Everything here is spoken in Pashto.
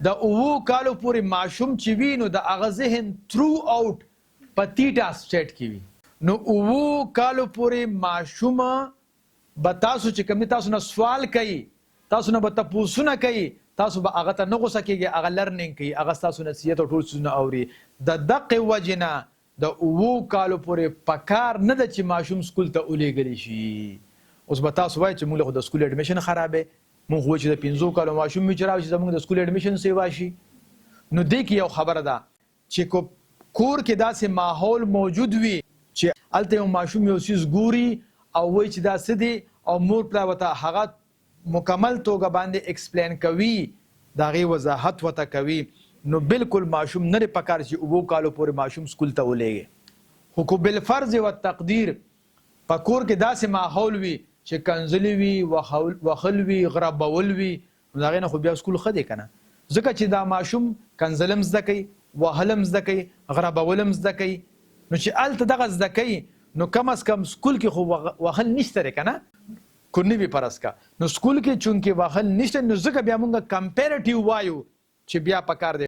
د 9 کالو پورې ماشوم چې وي نو د هغه ذهن تھرو آوټ په تیټا سټیټ کې وي. نو 9 کالو پورې ماشوم به تاسو چې کوم تاسو نه سوال کوي، تاسو نه به تاسو کوي، تاسو به هغه ته نه غوسه کیږي، هغه لرنینګ کوي، هغه تاسو نصیحت او ټول څه اوري. د دقه وجنه د 9 کالو پورې پکار نه د چې ماشوم سکول ته ولېږلی شي. اوس به تاسو وایي چې موږ د سکول اډمیشن خرابې، موږ وایو چې د 15 کالو ماشوم می چراوي چې زموږ د سکول اډمیشن سیوا شي. نو دې کې یو خبره ده چې کور کې داسې ماحول موجود وي چې الته یو ماشوم یو چیز ګوري او وایي چې دا څه دي او مور پلار ورته هغه مکمل توګه باندې ایکسپلین کوي، د هغې وضاحت ورته کوي، نو بالکل ماشوم نه دی پکار چې 9 کالو پورې ماشوم سکول ته ولېږي. خو بالفرض و تقدیر په کور کې داسې ماحول وي چې کنځلې وي، وخل وي، غربول وي، نو د هغې نه خو بیا سکول ښه دی که نه. ځکه چې دا ماشوم کنځلم زده کوي، وهلم زده کوي، غربولم زده کوي، نو چې هلته دغه زده کوي نو کم از کم سکول کې خو وهل نشته دی که نه، کنی بی پرس کا. نو سکول کې چونکې وهل نشته نو ځکه بیا مونږ کمپیریټیو وایو چې بیا پکار دی